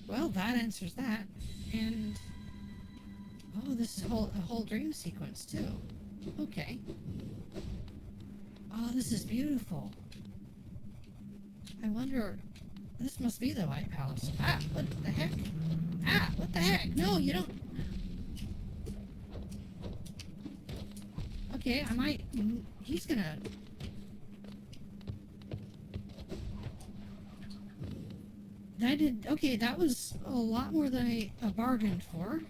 Well, that answers that. And oh, this is a whole dream sequence too. Okay. Oh, this is beautiful. I wonder. This must be the White Palace. Ah, what the heck? Ah, what the heck? No, you don't. Okay, I might. He's gonna. That did. Okay, that was a lot more than I bargained for.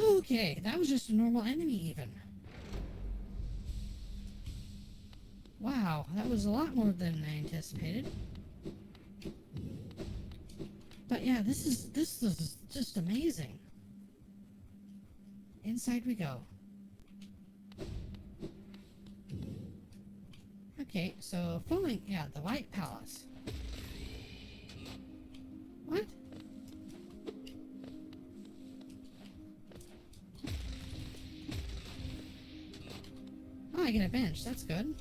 Okay, that was just a normal enemy, even. Wow, that was a lot more than I anticipated. But yeah, this is just amazing. Inside we go. Okay, so following, yeah, the White Palace. What? Oh, I get a bench. That's good.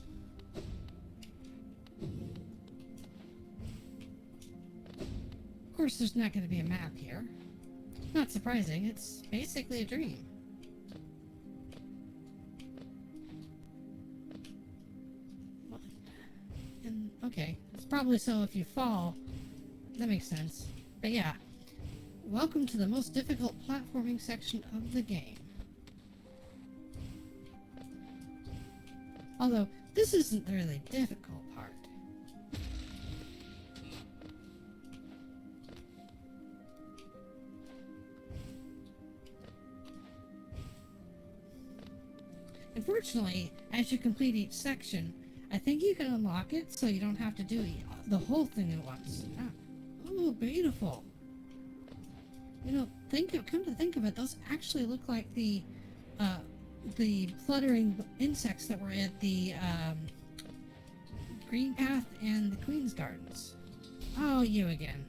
Of course, there's not going to be a map here. Not surprising. It's basically a dream. What? And okay, it's probably so if you fall. That makes sense. But yeah, welcome to the most difficult platforming section of the game. Although, this isn't the really difficult part. Unfortunately, as you complete each section, I think you can unlock it so you don't have to do the whole thing at once. Ah. Oh, beautiful. You know, come to think of it, those actually look like the fluttering insects that were at the Green Path and the Queen's Gardens. Oh, you again.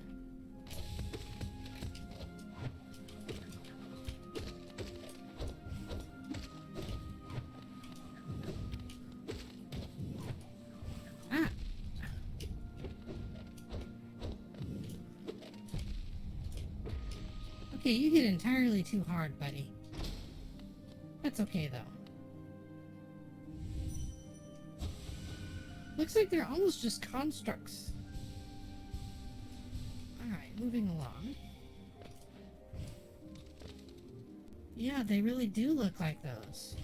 Ah. Okay, you hit entirely too hard, buddy. That's okay, though. Looks like they're almost just constructs. Alright, moving along. Yeah, they really do look like those.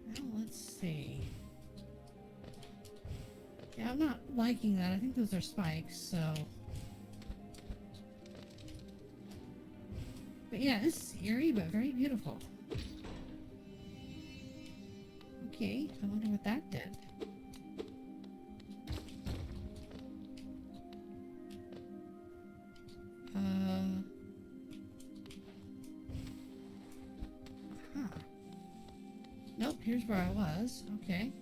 Well, let's see. Yeah, I'm not liking that. I think those are spikes, so... But yeah, it's eerie, but very beautiful. Okay, I wonder what that did. Huh. Nope, here's where I was. Okay.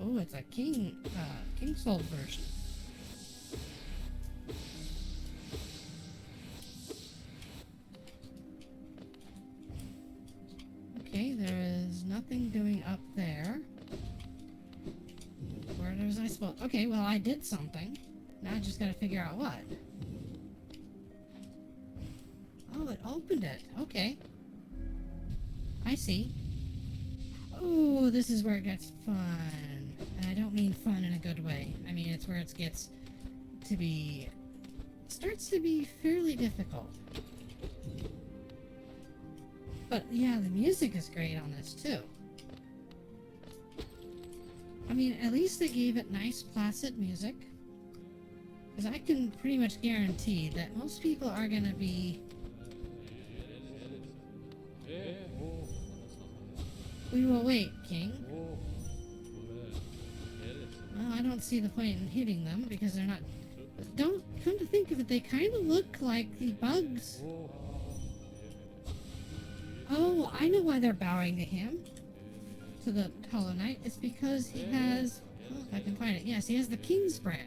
Oh, it's a King Soul version. Okay, there is nothing doing up there. Where was I supposed? Okay, well I did something. Now I just gotta figure out what. Oh, it opened it. Okay. I see. Oh, this is where it gets fun. And I don't mean fun in a good way. I mean, it's where it gets to be... starts to be fairly difficult. But yeah, the music is great on this too. I mean, at least they gave it nice, placid music. Because I can pretty much guarantee that most people are going to be... We will wait, King. Well, I don't see the point in hitting them because they're not... Don't come to think of it, they kind of look like the bugs. Oh, I know why they're bowing to him. To the Hollow Knight. It's because he has... Oh, if I can find it. Yes, he has the King's brand.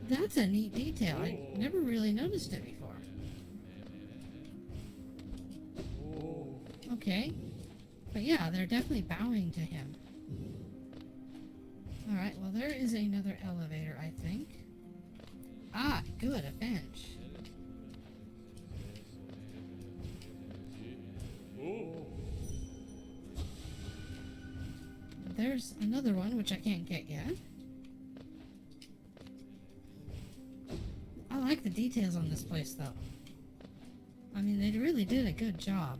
That's a neat detail. I never really noticed it before. Okay. But yeah, they're definitely bowing to him. Alright, well there is another elevator, I think. Ah, good, a bench. There's another one, which I can't get yet. I like the details on this place, though. I mean, they really did a good job.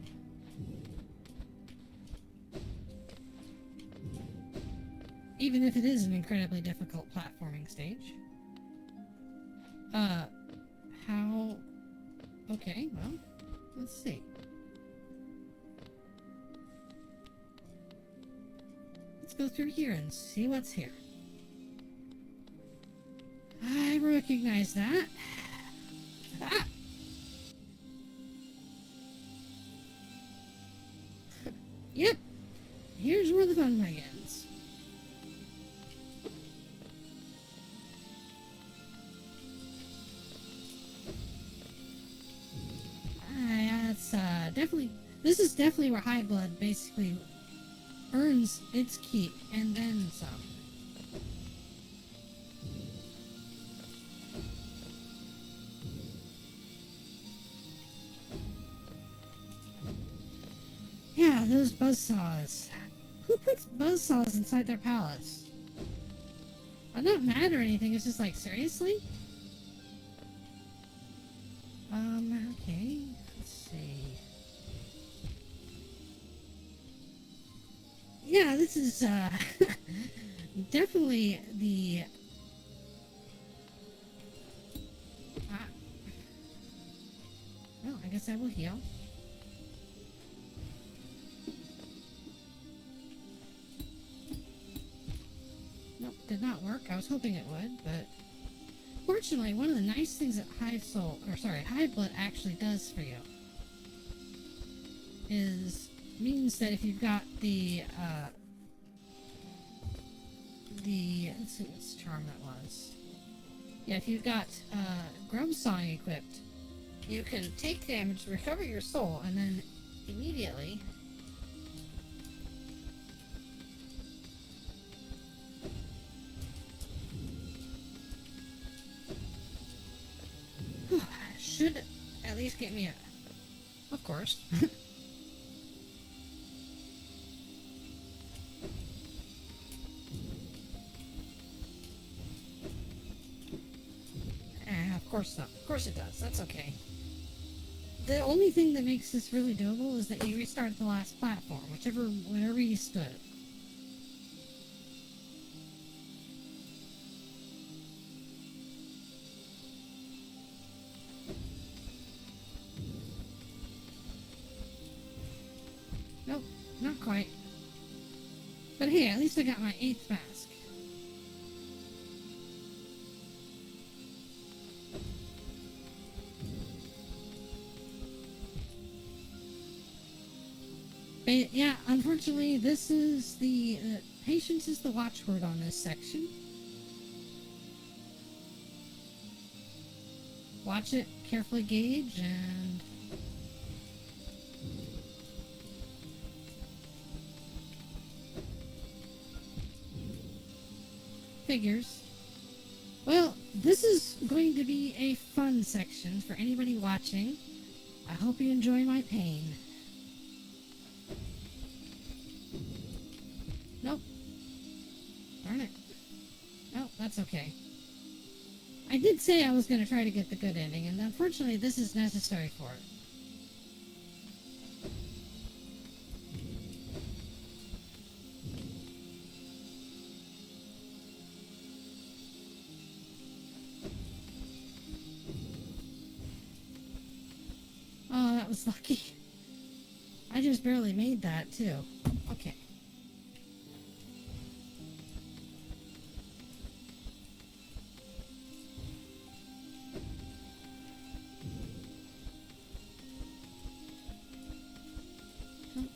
Even if it is an incredibly difficult platforming stage. How... Okay, well, let's see. Let's go through here and see what's here. I recognize that. Ah! Yep. Here's where the fun begins. That's definitely... This is definitely where High Blood basically earns its keep and then some. Yeah, those buzzsaws. Who puts buzzsaws inside their palace? I'm not mad or anything, it's just like, seriously? Okay, let's see. Yeah, this is, definitely the... Well, I guess I will heal. Nope, did not work. I was hoping it would, but... Fortunately, one of the nice things that High Blood actually does for you means that if you've got the let's see what's charm that was. Yeah, if you've got Grub Song equipped, you can take damage, recover your soul, and then immediately should at least get me a... Of course. Of course not. Of course it does. That's okay. The only thing that makes this really doable is that you restart the last platform, wherever you stood. Nope, not quite. But hey, at least I got my 8th mask. But yeah, unfortunately, this is the... patience is the watchword on this section. Watch it, carefully gauge, and... Figures. Well, this is going to be a fun section for anybody watching. I hope you enjoy my pain. Nope. Darn it. Oh, that's okay. I did say I was going to try to get the good ending, and unfortunately this is necessary for it. Oh, that was lucky. I just barely made that, too. Okay.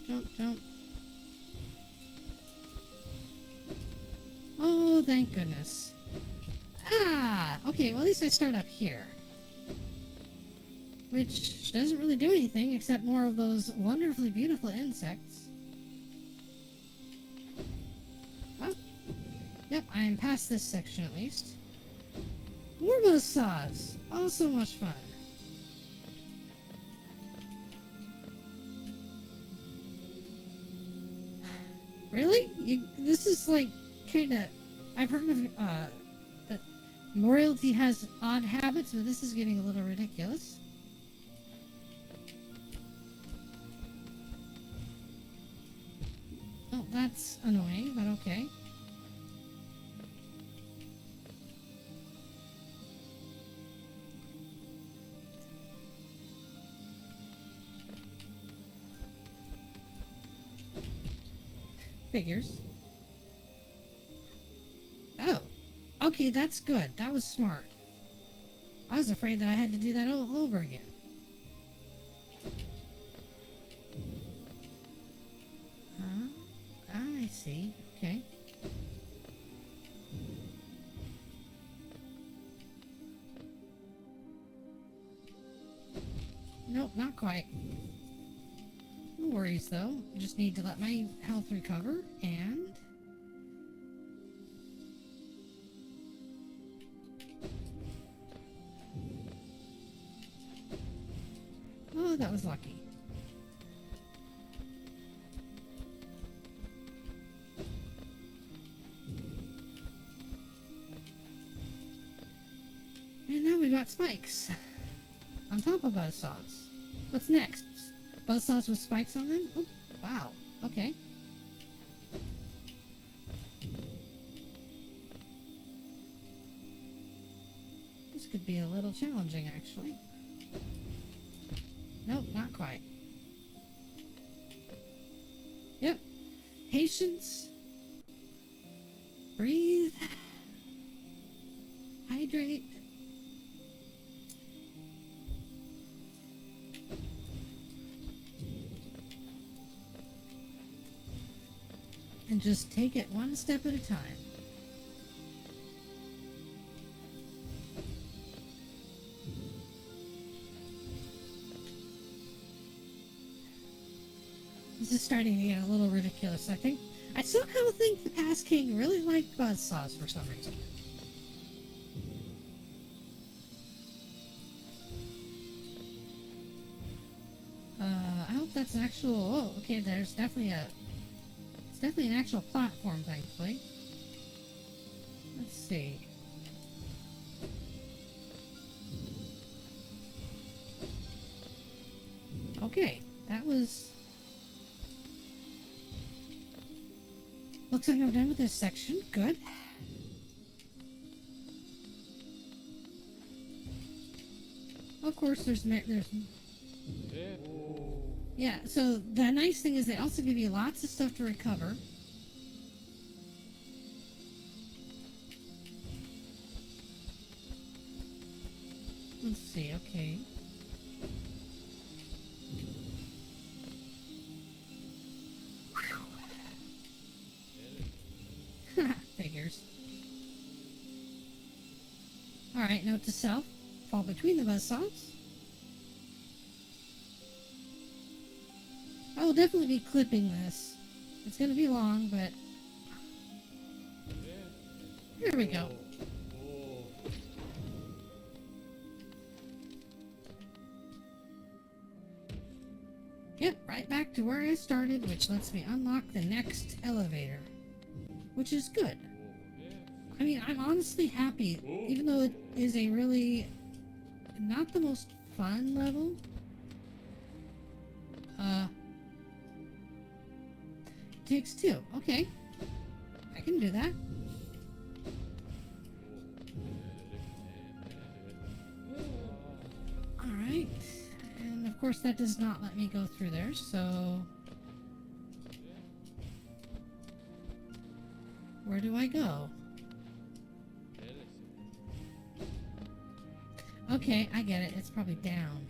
jump, jump. Oh, thank goodness. Ah! Okay, well at least I start up here. Which doesn't really do anything except more of those wonderfully beautiful insects. Oh. Yep, I'm past this section at least. More buzzsaws! Oh, so much fun. Really? This is like kinda... I've heard of, that royalty has odd habits, but this is getting a little ridiculous. Oh, that's annoying, but okay. Figures. Oh. Okay, that's good. That was smart. I was afraid that I had to do that all over again. I see. Okay. Nope, not quite. No worries, though. Just need to let my health recover, and... Oh, that was lucky. And now we got spikes. On top of buzzsaws. What's next? Buzzsaws with spikes on them? Oh, wow. Okay. This could be a little challenging, actually. Nope, not quite. Yep. Patience. Breathe. Hydrate. And just take it one step at a time. This is starting to get a little ridiculous, I think. I somehow think the past king really liked buzzsaws for some reason. I hope that's an actual... Oh, okay, there's definitely a... It's definitely an actual platform, thankfully. Let's see. Okay, that was... Looks like I'm done with this section. Good. Of course, there's... Yeah, so the nice thing is they also give you lots of stuff to recover. Let's see, okay. Figures. Alright, note to self. Fall between the buzzsaws. I will definitely be clipping this. It's gonna be long, but... Here we go. Yep, right back to where I started, which lets me unlock the next elevator. Which is good. I mean, I'm honestly happy, even though it is a really... not the most fun level. Takes two. Okay. I can do that. Alright. And of course that does not let me go through there, so... Where do I go? Okay, I get it. It's probably down.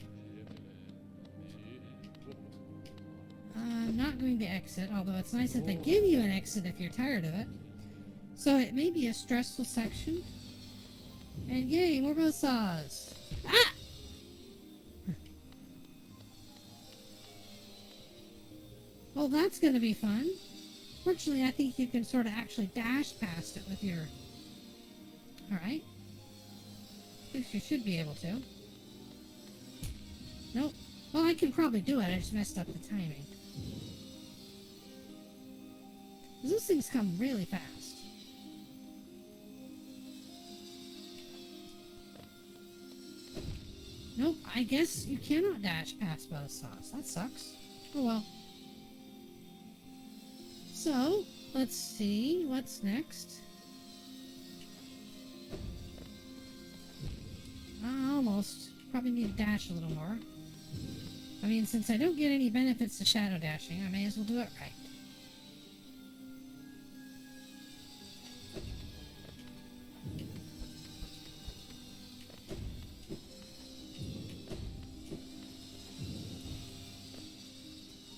I'm not not going to exit, although it's nice that they give you an exit if you're tired of it. So it may be a stressful section. And yay, more buzzsaws! Ah! Well, that's going to be fun. Fortunately, I think you can sort of actually dash past it with your... Alright. I guess you should be able to. Nope. Well, I can probably do it. I just messed up the timing. Those things come really fast. Nope, I guess you cannot dash past buzzsaws. That sucks. Oh well. So, let's see what's next. Almost. Probably need to dash a little more. I mean, since I don't get any benefits to shadow dashing, I may as well do it right.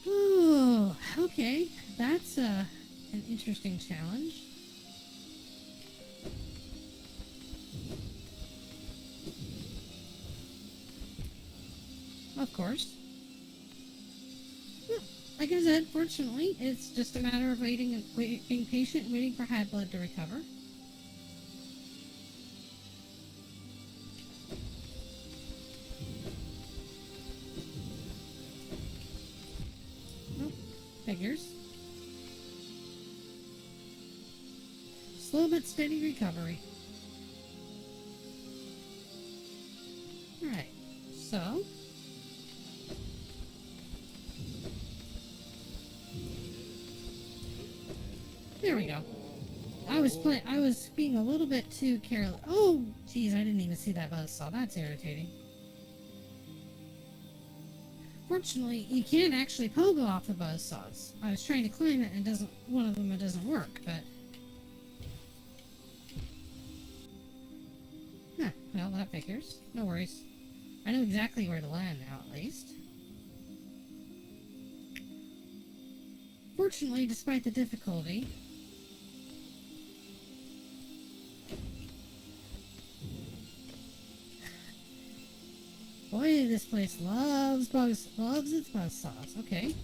Oh, okay. That's an interesting challenge. Of course. Well, like I said, fortunately, it's just a matter of waiting and being patient and waiting for high blood to recover. Well, figures. Slow but steady recovery. Alright, so... There we go. I was being a little bit too careless. Oh, geez, I didn't even see that buzzsaw. That's irritating. Fortunately, you can actually pogo off the buzzsaws. I was trying to climb it and one of them doesn't work, but... Huh, well, that figures. No worries. I know exactly where to land now, at least. Fortunately, despite the difficulty... Boy, this place loves its buzzsaws. Okay.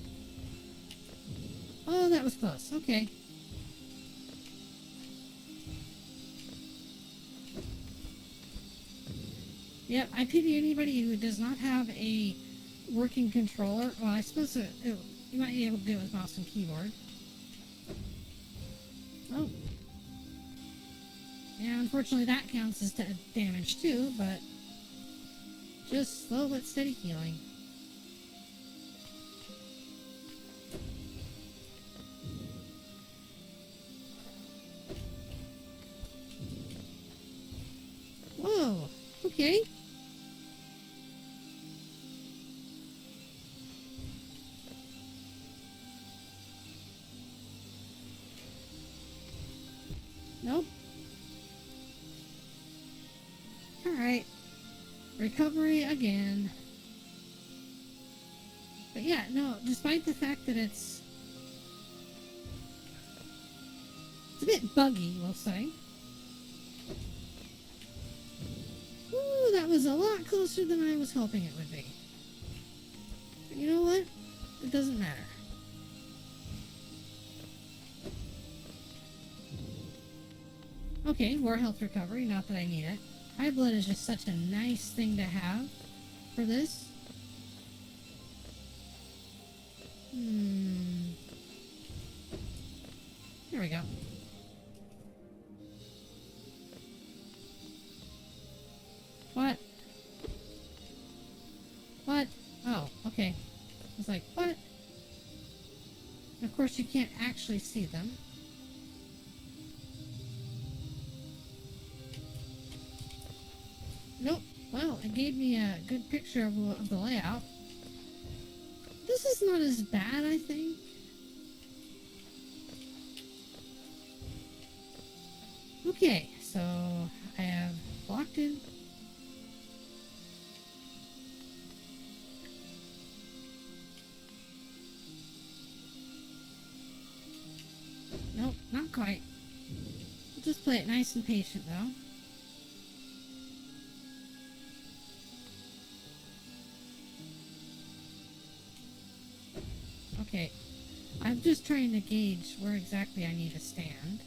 Oh, that was close. Okay. Yep, I pity anybody who does not have a working controller. Well, I suppose you might be able to do it with mouse and keyboard. Oh. Yeah, unfortunately that counts as damage too, but... Just slow but steady healing. Whoa, okay. Nope. Alright. Recovery again. But yeah, no, despite the fact that it's a bit buggy, we'll say. Ooh, that was a lot closer than I was hoping it would be. But you know what? It doesn't matter. Okay, more health recovery, not that I need it. High blood is just such a nice thing to have for this. There we go. What? What? Oh, okay. I was like, what? And of course you can't actually see them. Nope. Well, it gave me a good picture of the layout. This is not as bad, I think. Okay, so I have blocked it. quite. We'll just play it nice and patient, though. Okay. I'm just trying to gauge where exactly I need to stand.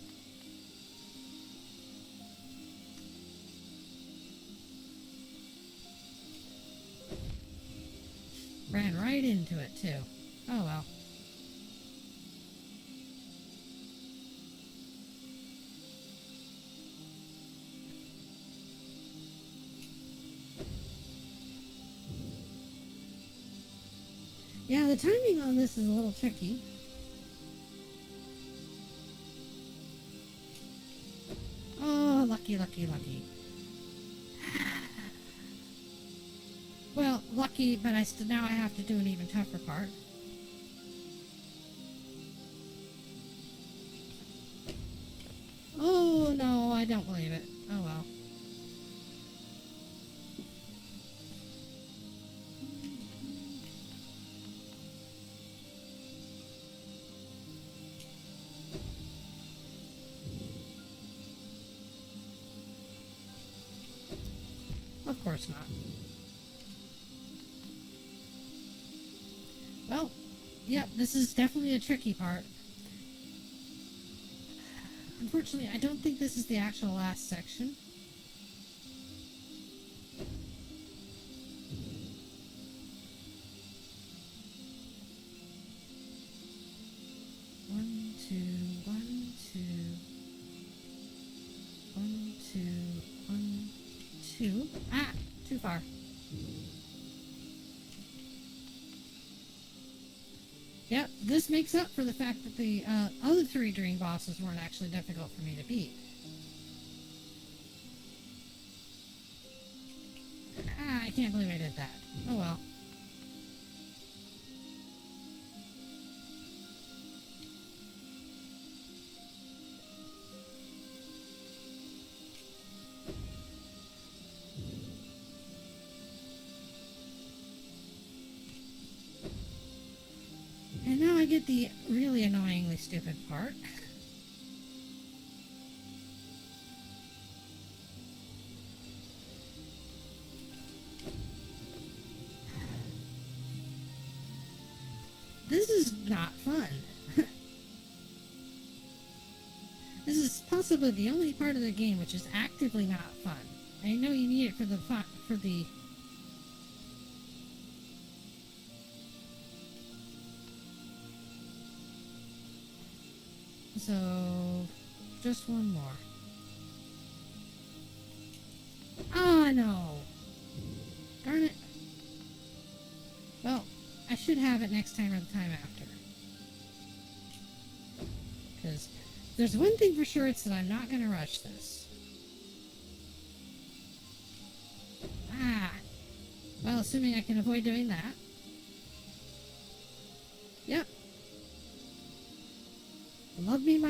Ran right into it, too. Oh well. Yeah, the timing on this is a little tricky. Oh, lucky, lucky, lucky. Well, lucky, but now I have to do an even tougher part. Oh, no, I don't believe it. Oh, well. Of course not. Well, yep, this is definitely a tricky part. Unfortunately, I don't think this is the actual last section. One, two, one, two. One, two, one, two. Ah! Too far. Yep, this makes up for the fact that the other three dream bosses weren't actually difficult for me to beat. Ah, I can't believe I did that. Oh well. And now I get the really annoyingly stupid part. This is not fun. This is possibly the only part of the game which is actively not fun. I know you need it for the So, just one more. Ah, no! Darn it. Well, I should have it next time or the time after. Because there's one thing for sure, it's that I'm not going to rush this. Ah! Well, assuming I can avoid doing that. Yep. Love me the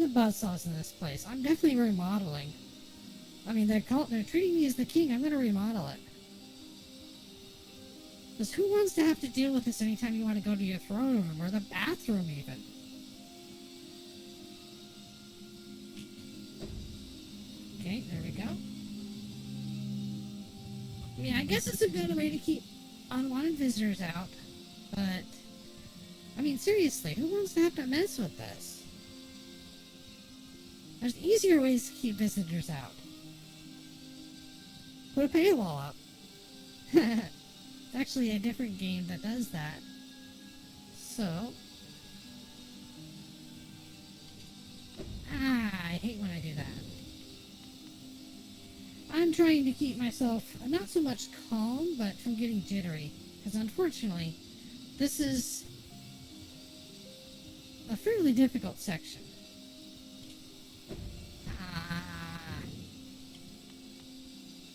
buzzsaws in this place. I'm definitely remodeling. I mean, they're treating me as the king. I'm gonna remodel it. Because who wants to have to deal with this anytime you want to go to your throne room or the bathroom even? Okay, there we go. I mean, I guess it's a good way to keep unwanted visitors out, but I mean, seriously, who wants to have to mess with this? There's easier ways to keep visitors out. Put a paywall up. It's actually a different game that does that. So... I hate when I do that. I'm trying to keep myself not so much calm, but from getting jittery. Because unfortunately, this is a fairly difficult section.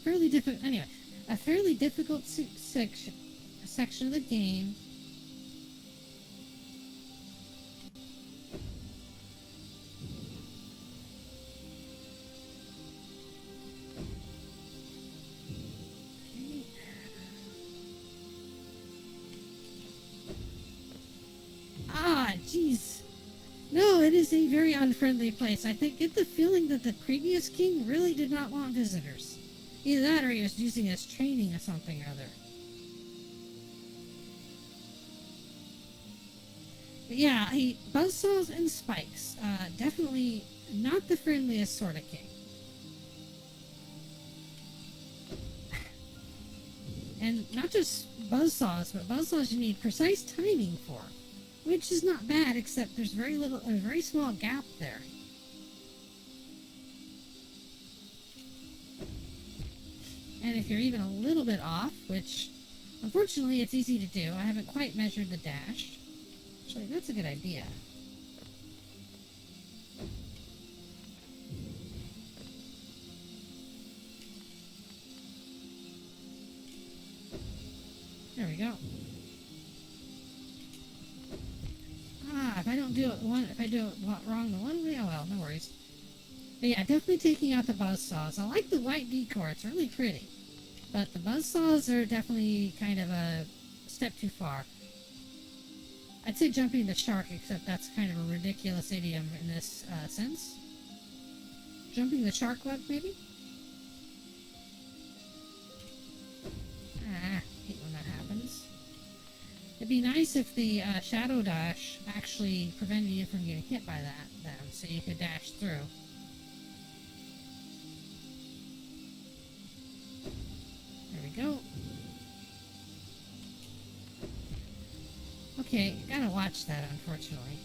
Anyway, a fairly difficult section of the game. Jeez. No, it is a very unfriendly place. I get the feeling that the previous king really did not want visitors. Either that or he was using his training or something or other. But yeah, buzzsaws and spikes. Definitely not the friendliest sort of king. And not just buzzsaws, but buzzsaws you need precise timing for. Which is not bad, except there's a very small gap there. And if you're even a little bit off, which unfortunately it's easy to do, I haven't quite measured the dash. Actually, that's a good idea. There we go. If I don't do it if I do it wrong the one way, oh well, no worries. But yeah, definitely taking out the buzzsaws. I like the white decor, it's really pretty. But the buzzsaws are definitely kind of a step too far. I'd say jumping the shark, except that's kind of a ridiculous idiom in this sense. Jumping the shark web, maybe? Hate when that happens. It'd be nice if the shadow dash actually prevented you from getting hit by them, so you could dash through. There we go. Okay, gotta watch that, unfortunately.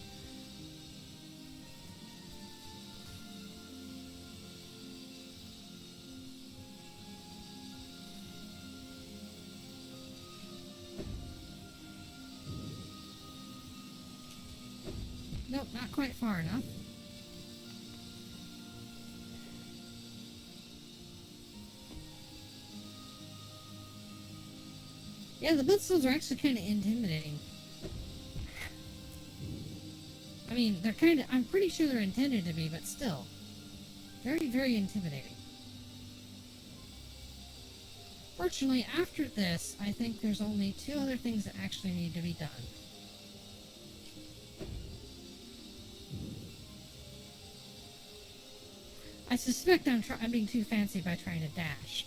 Nope, not quite far enough. Yeah, the buzzsaws are actually kind of intimidating. I mean, I'm pretty sure they're intended to be, but still. Very, very intimidating. Fortunately, after this, I think there's only 2 other things that actually need to be done. I suspect I'm being too fancy by trying to dash.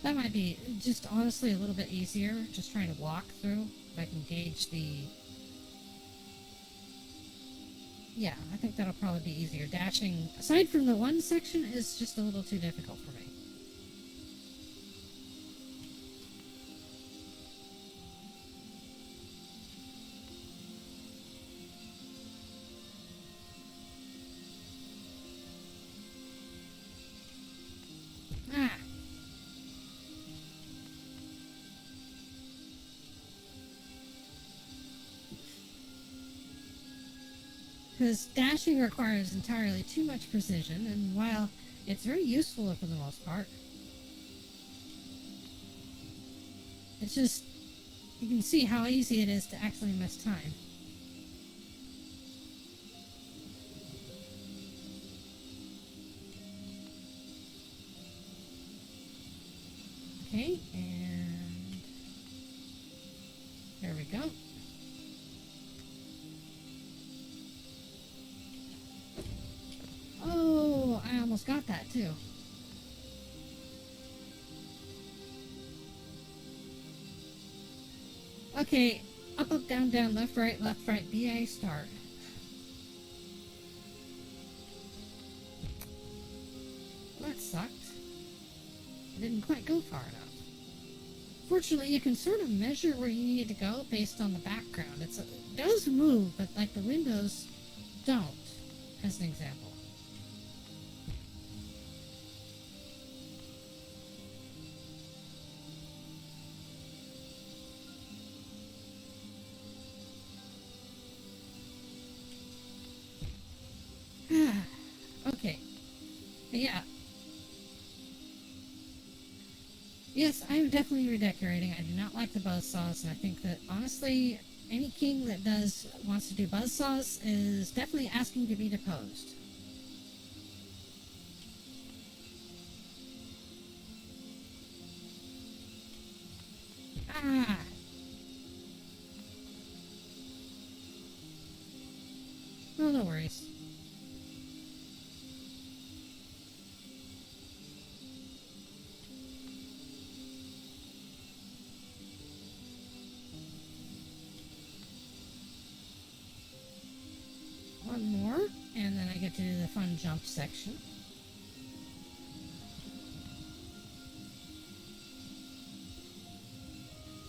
That might be just honestly a little bit easier, just trying to walk through, if I can gauge the... Yeah, I think that'll probably be easier. Dashing, aside from the one section, is just a little too difficult for me. Because dashing requires entirely too much precision, and while it's very useful for the most part, it's just, you can see how easy it is to actually miss time. Okay, and there we go. Oh, I almost got that too. Okay, up, up, down, down, left, right, BA, start. Well, that sucked. I didn't quite go far enough. Fortunately, you can sort of measure where you need to go based on the background. It does move, but like the windows don't, as an example. Okay. Yeah. Yes, I'm definitely redecorating. I do not like the buzzsaws, and I think that, honestly, any king that wants to do buzzsaws is definitely asking to be deposed. Ah! Oh, no worries. One more, and then I get to do the fun jump section.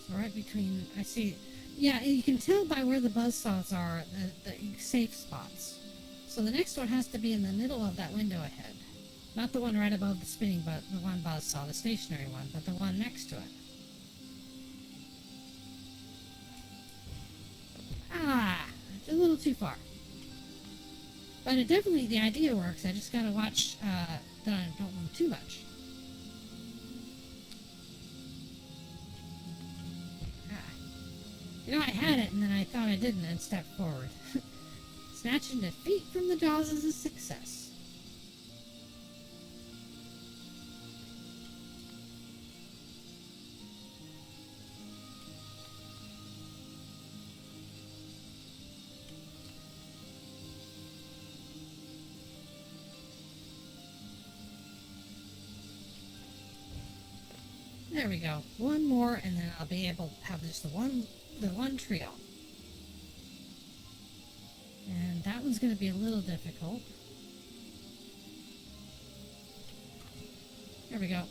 So right between, I see, yeah, you can tell by where the buzzsaws are, the safe spots. So the next one has to be in the middle of that window ahead. Not the one right above the spinning, but the one buzzsaw, the stationary one, but the one next to it. Ah, a little too far. But it definitely, the idea works. I just gotta watch that I don't move too much. Ah. You know, I had it and then I thought I didn't and stepped forward. Snatching defeat from the jaws is a success. There we go. One more, and then I'll be able to have just the one trio. And that one's going to be a little difficult. There we go.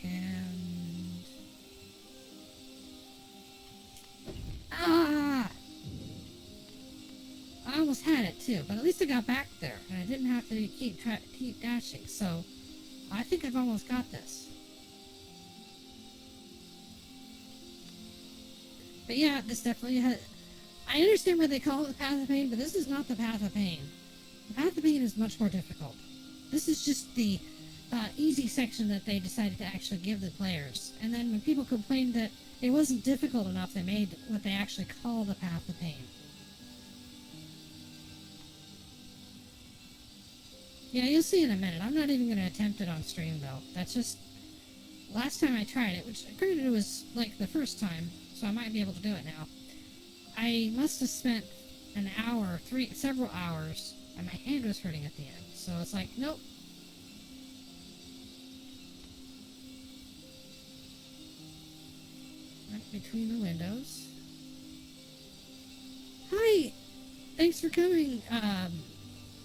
And... Ah! I almost had it too, but at least I got back there, and I didn't have to keep dashing, so I think I've almost got this. But yeah, this definitely has... I understand why they call it the Path of Pain, but this is not the Path of Pain. The Path of Pain is much more difficult. This is just the easy section that they decided to actually give the players. And then when people complained that it wasn't difficult enough, they made what they actually call the Path of Pain. Yeah, you'll see in a minute. I'm not even going to attempt it on stream, though. That's just... Last time I tried it, which granted it was like the first time, so I might be able to do it now. I must have spent an hour, several hours, and my hand was hurting at the end. So it's like, nope. Right between the windows. Hi! Thanks for coming.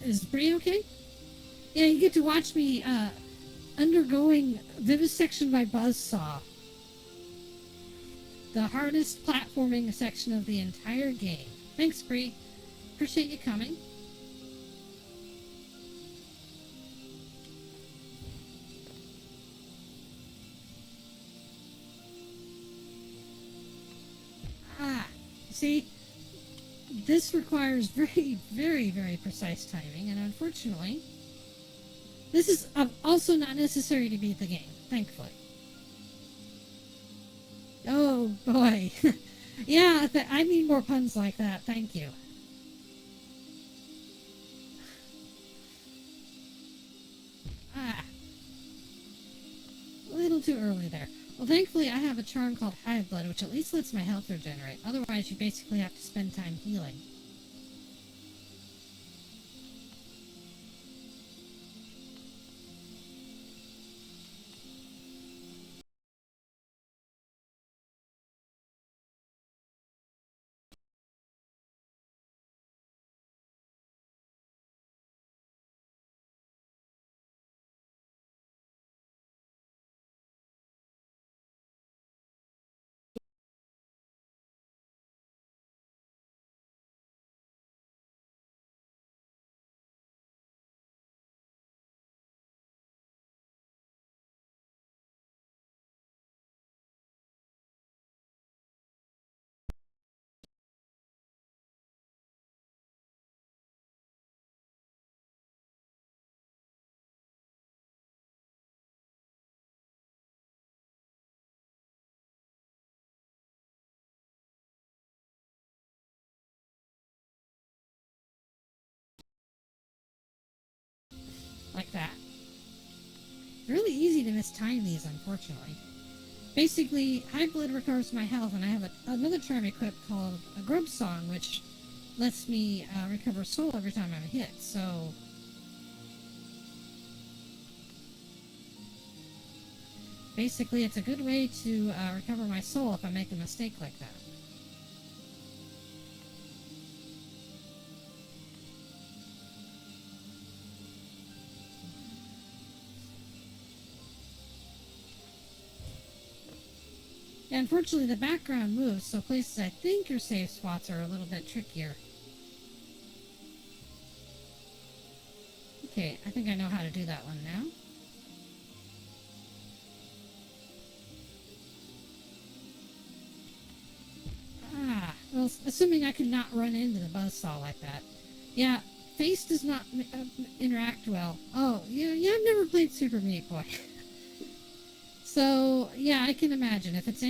Is Bree okay? Yeah, you get to watch me, undergoing vivisection by buzzsaw. The hardest platforming section of the entire game. Thanks, Bree. Appreciate you coming. Ah, see, this requires very, very, very precise timing, and unfortunately, this is also not necessary to beat the game, thankfully. Oh, boy. Yeah, I need more puns like that, thank you. Ah, a little too early there. Well, thankfully, I have a charm called Hive Blood, which at least lets my health regenerate. Otherwise, you basically have to spend time healing. Like that. really easy to mistime these, unfortunately. Basically, high blood recovers my health, and I have another charm equipped called a grub song, which lets me recover soul every time I'm hit, so... Basically, it's a good way to recover my soul if I make a mistake like that. Yeah, unfortunately, the background moves, so places I think are safe spots are a little bit trickier. Okay, I think I know how to do that one now. Ah, well, assuming I could not run into the buzzsaw like that. Yeah, face does not interact well. Oh, yeah, I've never played Super Meat Boy. So, yeah, I can imagine. If it's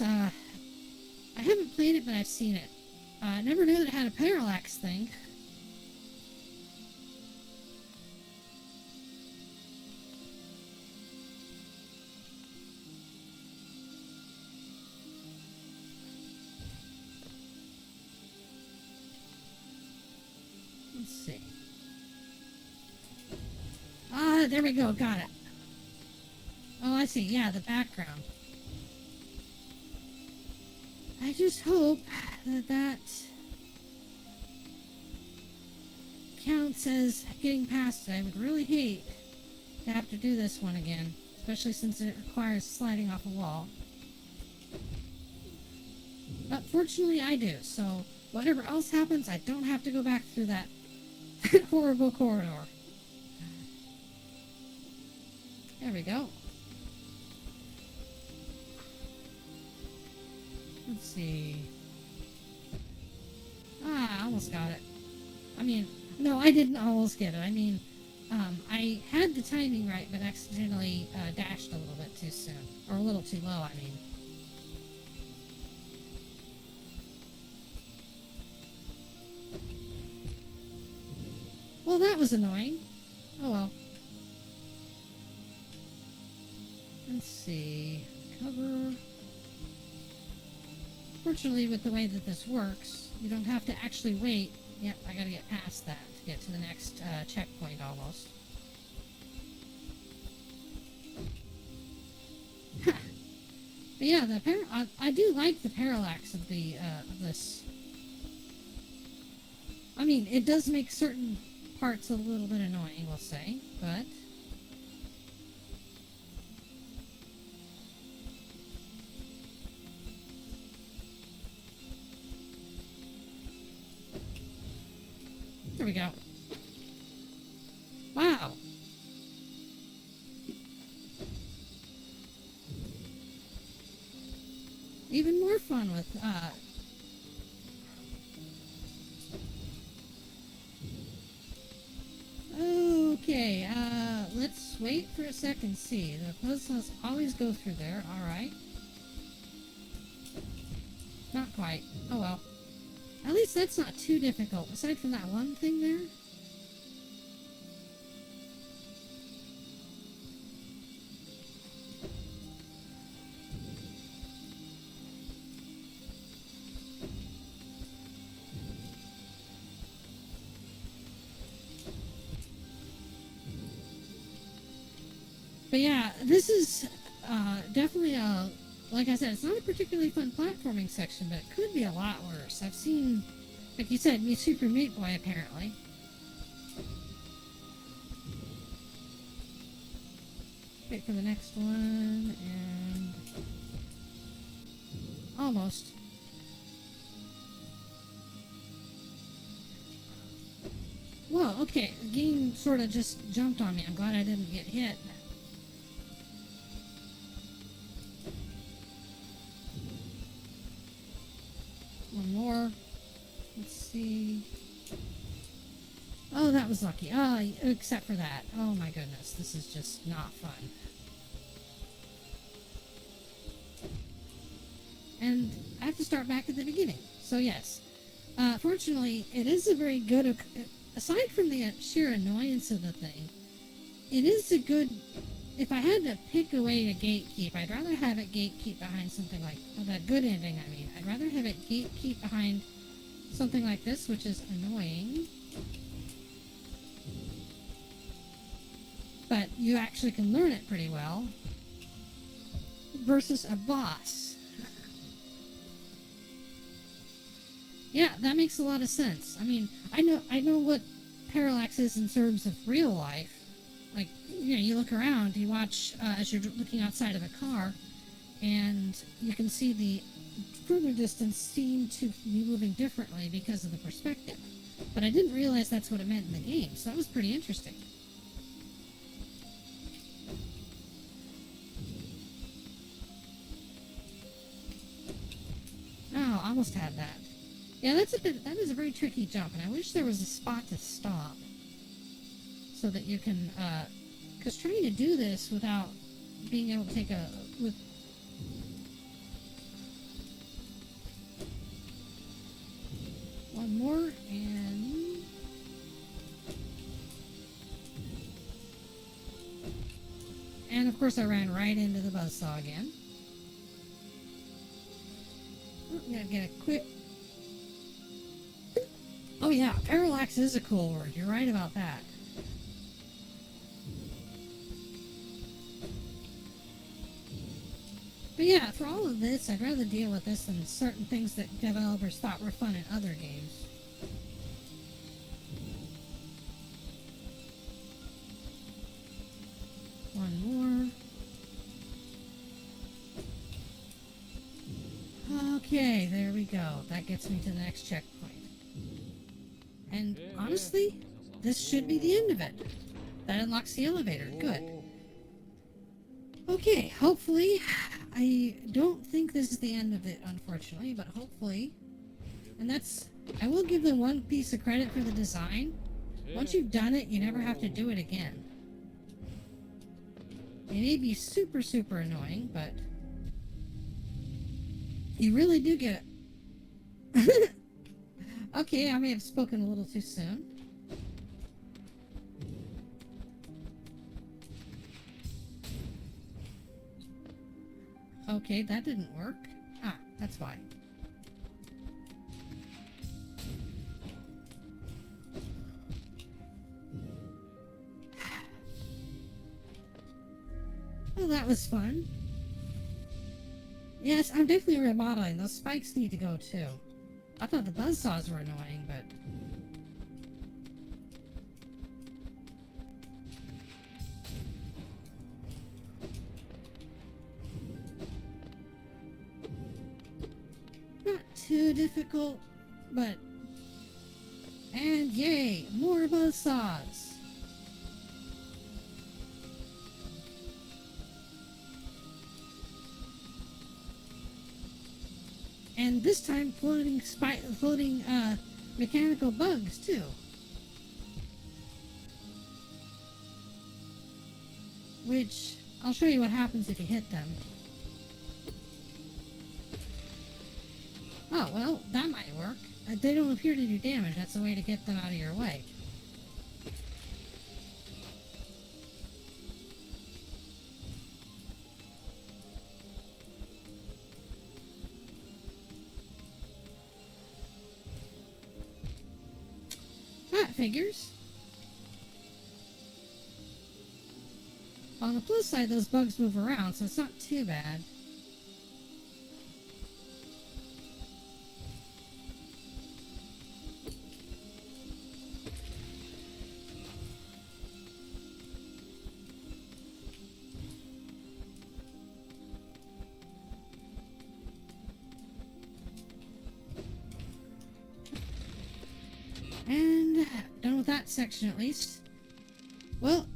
I haven't played it, but I've seen it. I never knew that it had a parallax thing. Let's see. Ah, there we go, got it. Oh, I see, yeah, the background. I just hope that counts as getting past it. I would really hate to have to do this one again, especially since it requires sliding off a wall. But fortunately I do, so whatever else happens, I don't have to go back through that horrible corridor. There we go. Let's see. Ah, I almost got it. I mean, no, I didn't almost get it. I mean, I had the timing right, but accidentally dashed a little bit too soon. Or a little too low, I mean. Well, that was annoying. Oh well. Let's see. Cover. Fortunately, with the way that this works, you don't have to actually wait. Yep, I gotta get past that to get to the next checkpoint almost. But yeah, I do like the parallax of the of this. I mean, it does make certain parts a little bit annoying, we'll say, but there we go. Wow. Even more fun with, okay, let's wait for a second, see. The puzzles always go through there, alright. Not quite. Oh well. At least that's not too difficult, aside from that one thing there. But yeah, this is definitely a, like I said, it's not a particularly fun platforming section, but it could be a lot worse. I've seen, like you said, me Super Meat Boy apparently. Wait for the next one, and almost. Whoa, okay, the game sort of just jumped on me. I'm glad I didn't get hit. One more. Let's see. Oh, that was lucky. Oh, except for that. Oh my goodness, this is just not fun. And I have to start back at the beginning. So yes, fortunately, it is a very good, aside from the sheer annoyance of the thing, it if I had to pick away a gatekeep, I'd rather have it gatekeep behind something like, well, that good ending, I mean. I'd rather have it gatekeep behind something like this, which is annoying. But you actually can learn it pretty well. Versus a boss. Yeah, that makes a lot of sense. I mean, I know what parallax is in terms of real life. Like, you know, you look around, you watch as you're looking outside of a car, and you can see the further distance seem to be moving differently because of the perspective. But I didn't realize that's what it meant in the game, so that was pretty interesting. Oh, almost had that. Yeah, that is a very tricky jump, and I wish there was a spot to stop. So that you can, because trying to do this without being able to take one more, and of course I ran right into the buzzsaw again. I'm gonna get a quick, oh yeah, parallax is a cool word, you're right about that. But yeah, for all of this, I'd rather deal with this than certain things that developers thought were fun in other games. One more. Okay, there we go. That gets me to the next checkpoint. And honestly, this should be the end of it. That unlocks the elevator. Good. Okay, hopefully, I don't think this is the end of it, unfortunately, but hopefully, and that's, I will give them one piece of credit for the design. Once you've done it, you never have to do it again. It may be super, super annoying, but you really do get it. Okay, I may have spoken a little too soon. Okay, that didn't work. Ah, that's why. Well, that was fun. Yes, I'm definitely remodeling. Those spikes need to go too. I thought the buzzsaws were annoying, but... not too difficult, but... and yay, more buzzsaws! And this time floating mechanical bugs too. Which, I'll show you what happens if you hit them. Oh, well, that might work. They don't appear to do damage. That's a way to get them out of your way. That figures. On the plus side, those bugs move around, so it's not too bad. And done with that section at least. Well,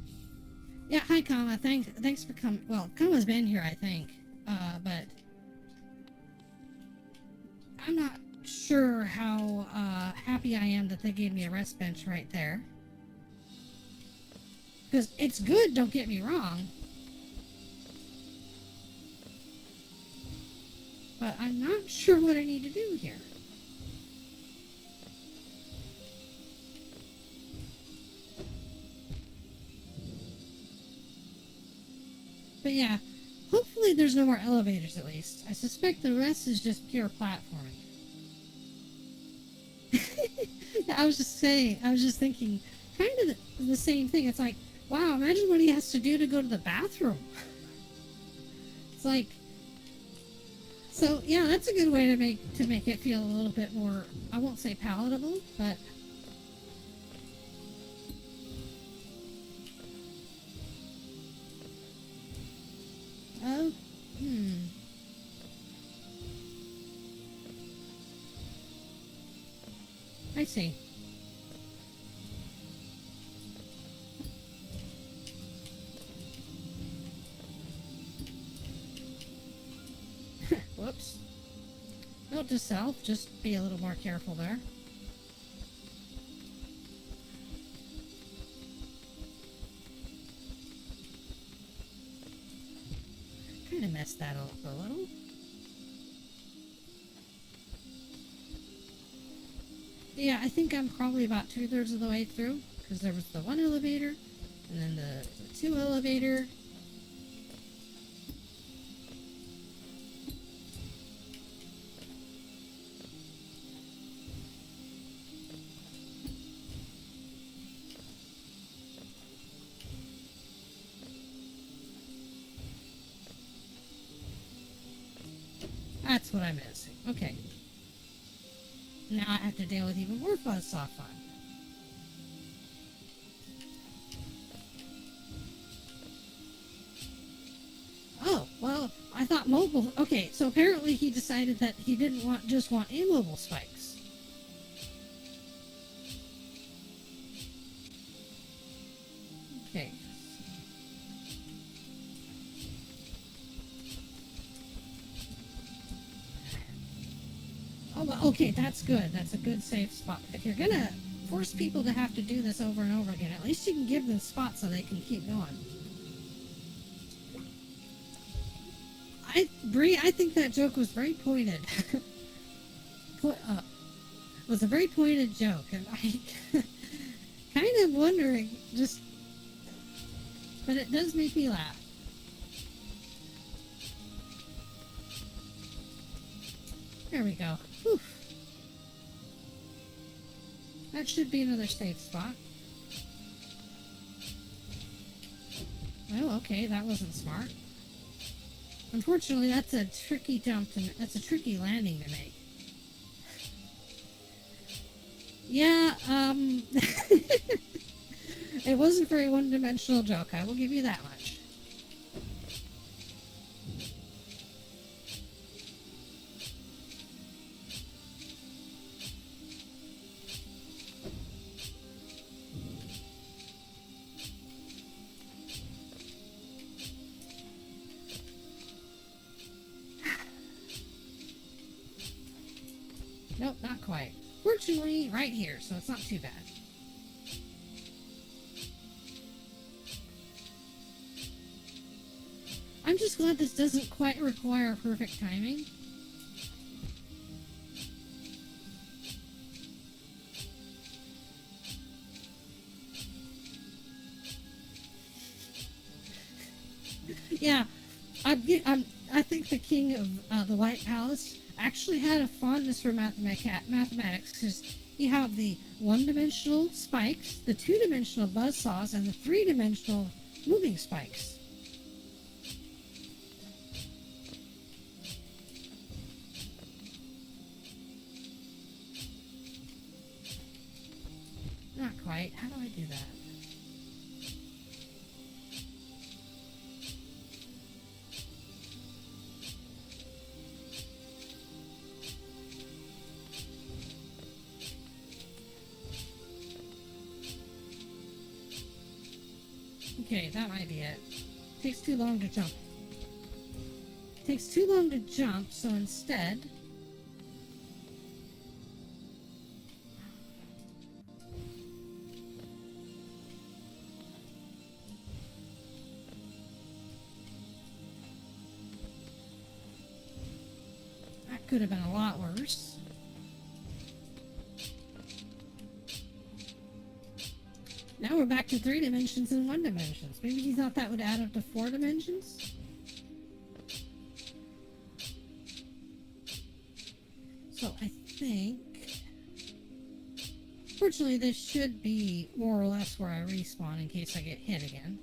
yeah, hi Kama, thanks for coming. Well, Kama's been here, I think. But I'm not sure how happy I am that they gave me a rest bench right there. Because it's good, don't get me wrong. But I'm not sure what I need to do here. But yeah, hopefully there's no more elevators at least. I suspect the rest is just pure platforming. I was just saying, I was just thinking kind of the same thing. It's like, wow, imagine what he has to do to go to the bathroom. It's like, so yeah, that's a good way to make it feel a little bit more, I won't say palatable, but oh, I see. Whoops. Note to self, just be a little more careful there. Kind of messed that up a little. Yeah, I think I'm probably about 2/3 of the way through, because there was the one elevator, and then the two elevator. That's what I'm missing. Okay. Now I have to deal with even more buzzsaw fun. Oh, well, I thought mobile... Okay, so apparently he decided that he didn't just want immobile spikes. Okay. Oh, well, okay, that's good. That's a good safe spot. If you're gonna force people to have to do this over and over again, at least you can give them spots so they can keep going. Bree, I think that joke was very pointed. It was a very pointed joke, and I kind of wondering, just... But it does make me laugh. There we go. Whew. That should be another safe spot. Oh, okay, that wasn't smart. Unfortunately, that's a tricky that's a tricky landing to make. Yeah, it wasn't a very one-dimensional joke, I will give you that much. Nope, not quite. Fortunately, right here, so it's not too bad. I'm just glad this doesn't quite require perfect timing. Yeah, I think the king of the White Palace actually had a fondness for mathematics, because you have the one-dimensional spikes, the two-dimensional buzzsaws, and the three-dimensional moving spikes. Not quite. How do I do that? Okay, that might be it. Takes too long to jump. Takes too long to jump, so instead... That could have been a lot worse. Now we're back to 3 dimensions and 1 dimension. Maybe he thought that would add up to 4 dimensions? So I think... Fortunately, this should be more or less where I respawn in case I get hit again.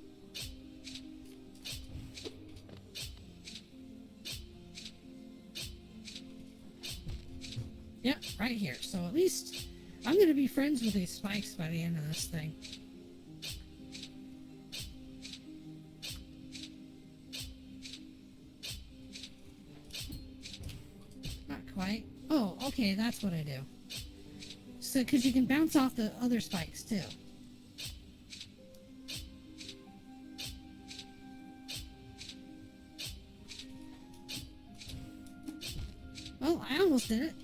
Yep, right here. So at least I'm going to be friends with these spikes by the end of this thing. Not quite. Oh, okay, that's what I do. So, because you can bounce off the other spikes, too. Well, I almost did it.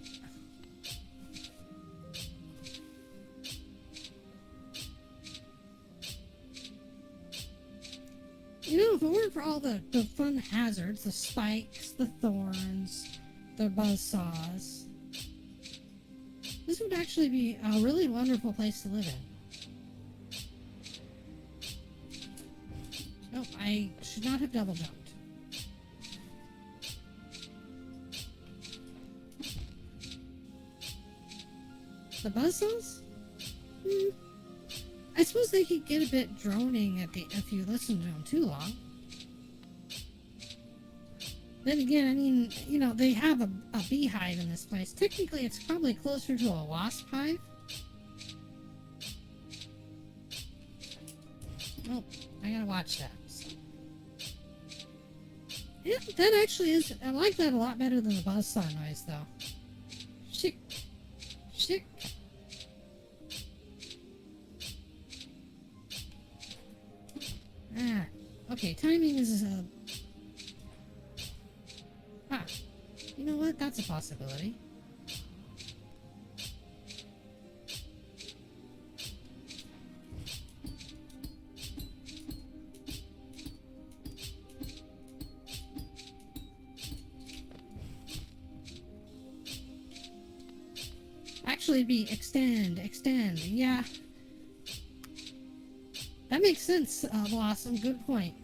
You know, if it weren't for all the fun hazards, the spikes, the thorns, the buzzsaws, this would actually be a really wonderful place to live in. Nope, I should not have double jumped. The buzzsaws? I suppose they could get a bit droning if you listen to them too long. Then again, I mean, you know, they have a beehive in this place. Technically, it's probably closer to a wasp hive. Oh, I gotta watch that. Yeah, that actually is... I like that a lot better than the buzzsaw noise, though. Shick. Shick. Ah, okay, timing is ah, you know what? That's a possibility. Actually, it'd be extend, yeah. That makes sense, Blossom. Good point.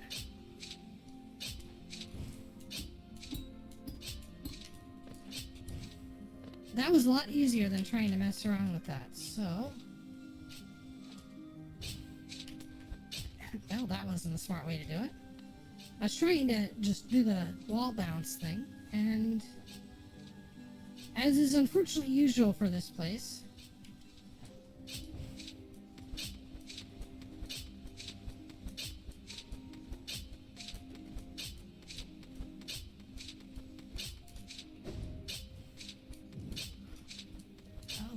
That was a lot easier than trying to mess around with that, so... Well, that wasn't a smart way to do it. I was trying to just do the wall bounce thing, and... As is unfortunately usual for this place...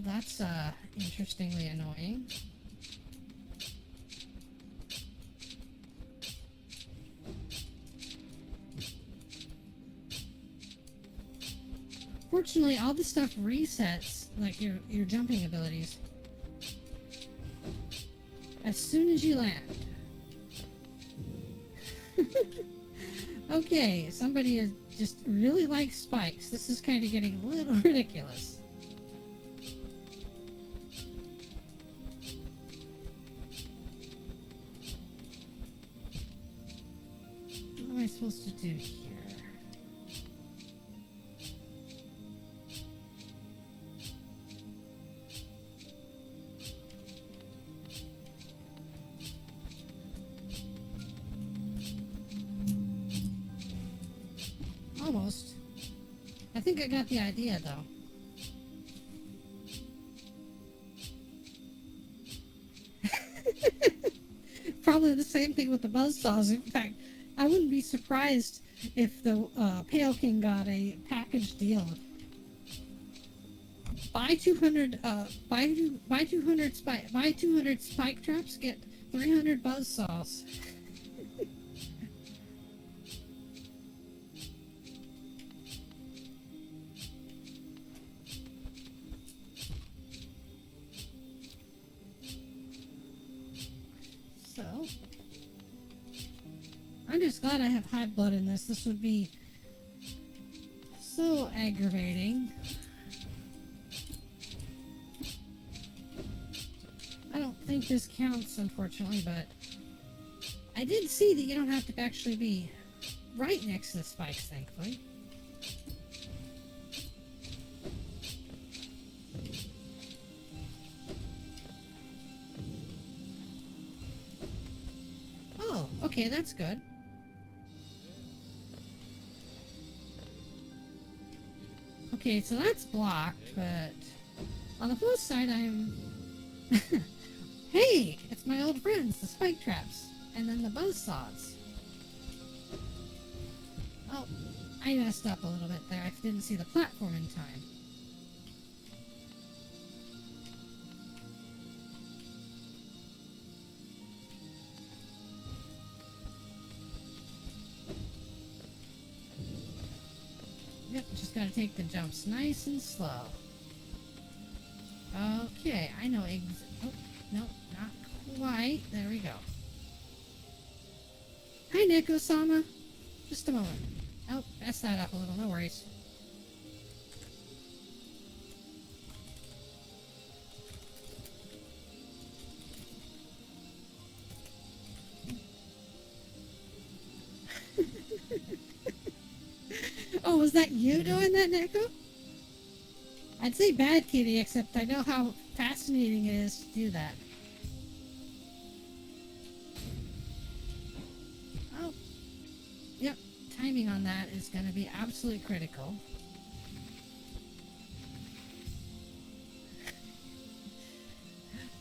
That's interestingly annoying. Fortunately, all the stuff resets, like your jumping abilities, as soon as you land. Okay, somebody just really likes spikes. This is kind of getting a little ridiculous. What am I supposed to do here? Almost. I think I got the idea, though. Probably the same thing with the buzzsaws. In fact, I wouldn't be surprised if the Pale King got a package deal. Buy 200 spike traps, get 300 buzzsaws. So, I'm just glad I have hive blood in this. This would be so aggravating. I don't think this counts, unfortunately, but I did see that you don't have to actually be right next to the spikes, thankfully. Oh, okay, that's good. Okay, so that's blocked, but on the plus side, I'm... Hey! It's my old friends, the spike traps, and then the buzzsaws. Oh, I messed up a little bit there. I didn't see the platform in time. Yep, just gotta take the jumps nice and slow. Okay, I know oh, no, not quite. There we go. Hi, Neko-sama. Just a moment. Oh, messed that up a little. No worries. Oh, was that you doing that, Neko? I'd say bad kitty, except I know how fascinating it is to do that. Oh, yep. Timing on that is going to be absolutely critical.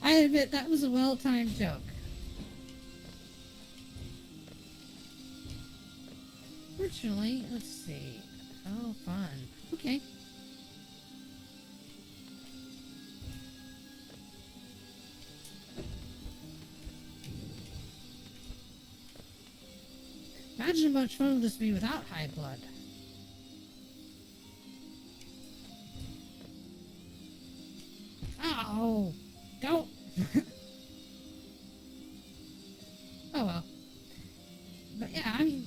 I admit that was a well-timed joke. Fortunately, let's see. Oh, fun. Okay. Imagine how much fun would this be without high blood. Oh, don't. Oh well. But yeah, I mean,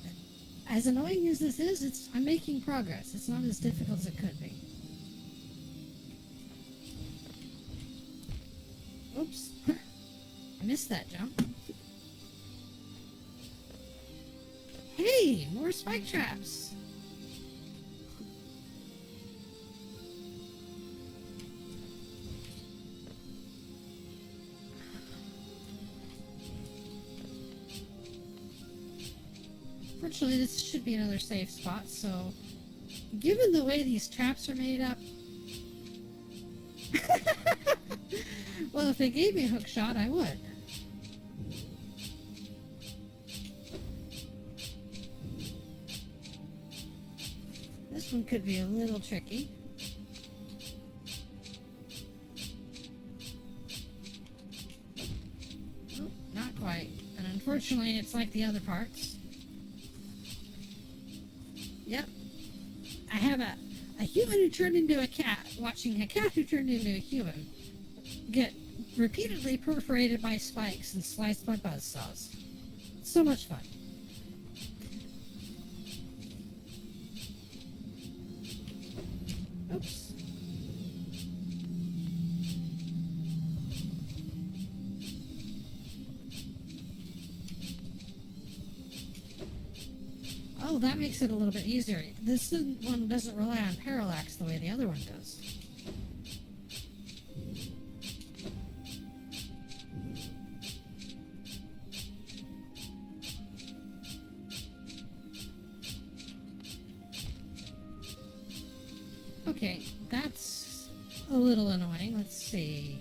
as annoying as this is, I'm making progress. It's not as difficult as it could be. Oops. I missed that jump. Hey, more spike traps. Fortunately, this should be another safe spot, so given the way these traps are made up... Well, if they gave me a hook shot, I would. This one could be a little tricky. Oh, not quite. And unfortunately, it's like the other parts. Yep. I have a human who turned into a cat, watching a cat who turned into a human get repeatedly perforated by spikes and sliced by buzzsaws. So much fun. Oops. Oh, that makes it a little bit easier. This one doesn't rely on parallax the way the other one does. Okay, that's a little annoying. Let's see.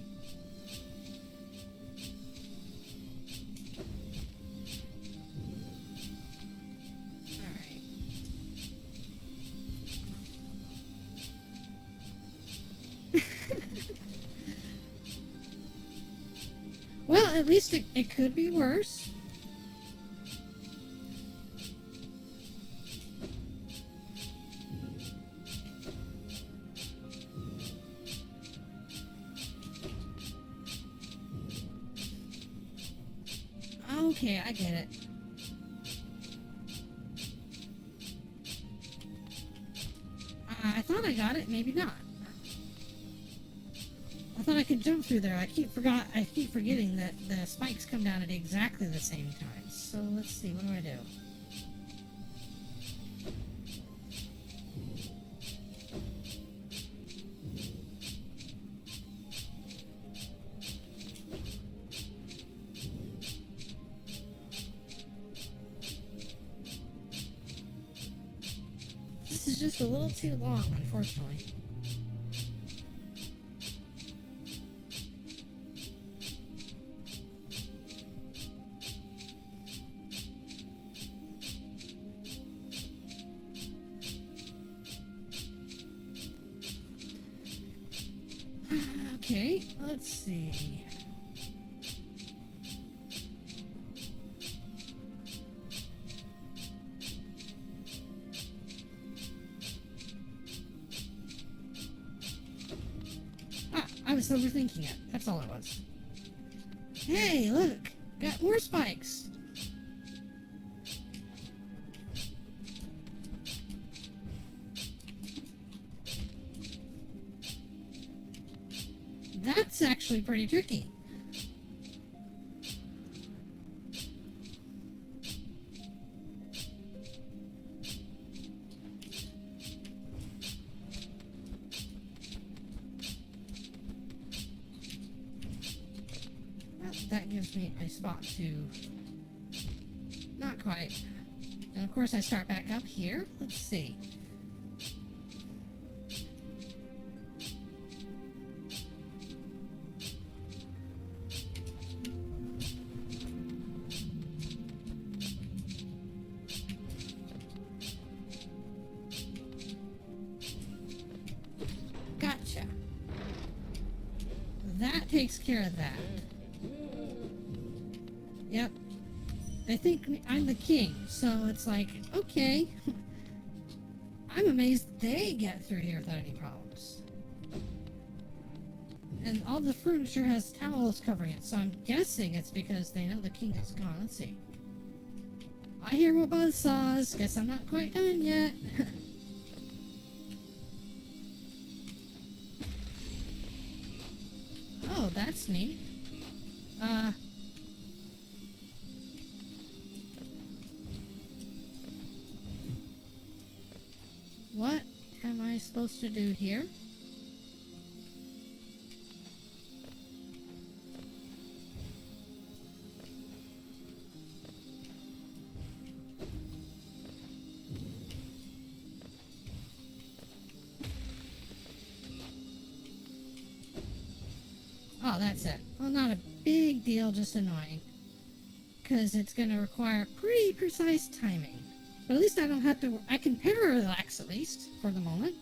Alright. Well, at least it could be worse. Okay, I get it. I thought I got it, maybe not. I thought I could jump through there. I keep forgetting that the spikes come down at exactly the same time. So let's see, what do I do? This is just a little too long, unfortunately. Okay, let's see. I was overthinking it. That's all it was. Hey, look! Got more spikes! That's actually pretty tricky. Well, that gives me a spot to... Not quite. And of course I start back up here. Let's see. Gotcha. That takes care of that. Yep. They think I'm the king, so it's like, okay. I'm amazed they get through here without any problems. And all the furniture has towels covering it, so I'm guessing it's because they know the king is gone. Let's see. I hear more buzzsaws. Guess I'm not quite done yet. Oh, that's neat. What am I supposed to do here? Oh, that's it. Well, not a big deal, just annoying. Because it's going to require pretty precise timing. But at least I don't have to... I can parallax, at least, for the moment.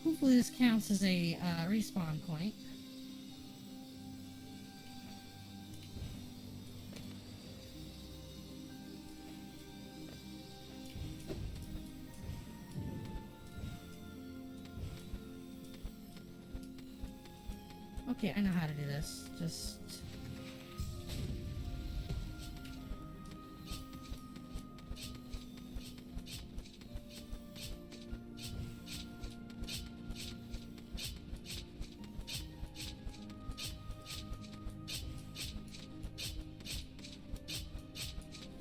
Hopefully this counts as a respawn point. Okay, I know how to do this. Just...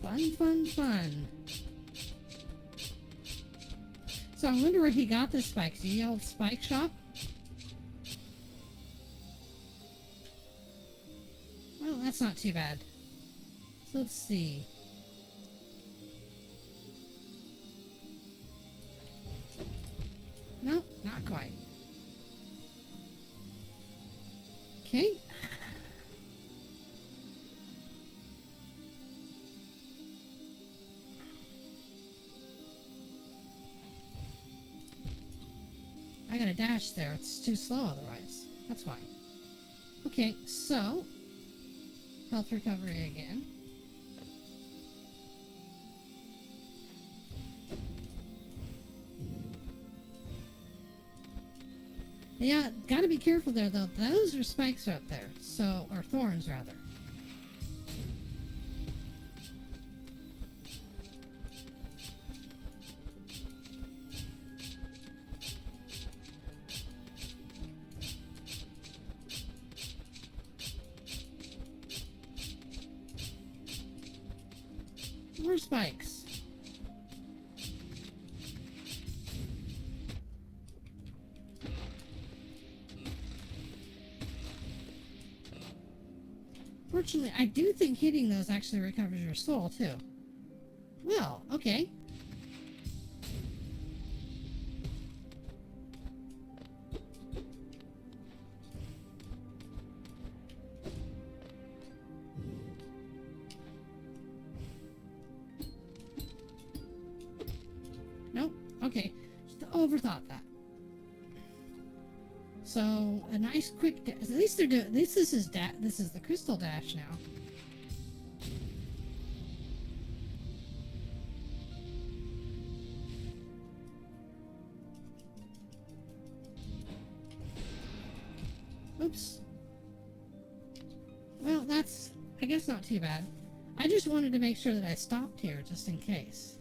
Fun, fun, fun. So I wonder where he got the spikes. The old spike shop? Well, that's not too bad. So let's see. Nope, not quite. Okay. I gotta dash there. It's too slow otherwise. That's why. Okay, so... health recovery again. Yeah, gotta be careful there, though. Those are spikes out there. So, or thorns, rather. More spikes. Fortunately, I do think hitting those actually recovers your soul, too. Well, okay. Nope. Okay. Just overthought that. So a nice quick. At least they're doing. At least this is this is the crystal dash now. Oops. Well, that's, I guess, not too bad. I just wanted to make sure that I stopped here just in case.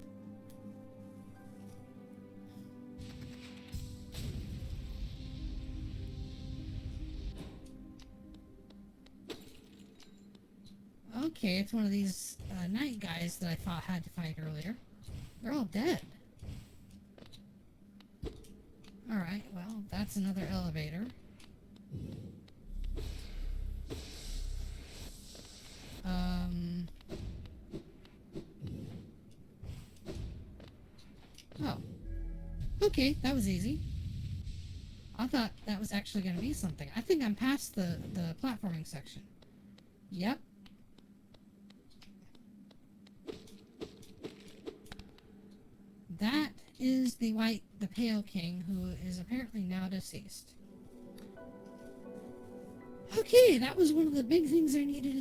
Okay, it's one of these night guys that I thought had to fight earlier. They're all dead. Alright, well, that's another elevator. Oh. Okay, that was easy. I thought that was actually going to be something. I think I'm past the platforming section. Yep. That is the pale king, who is apparently now deceased. Okay, that was one of the big things I needed to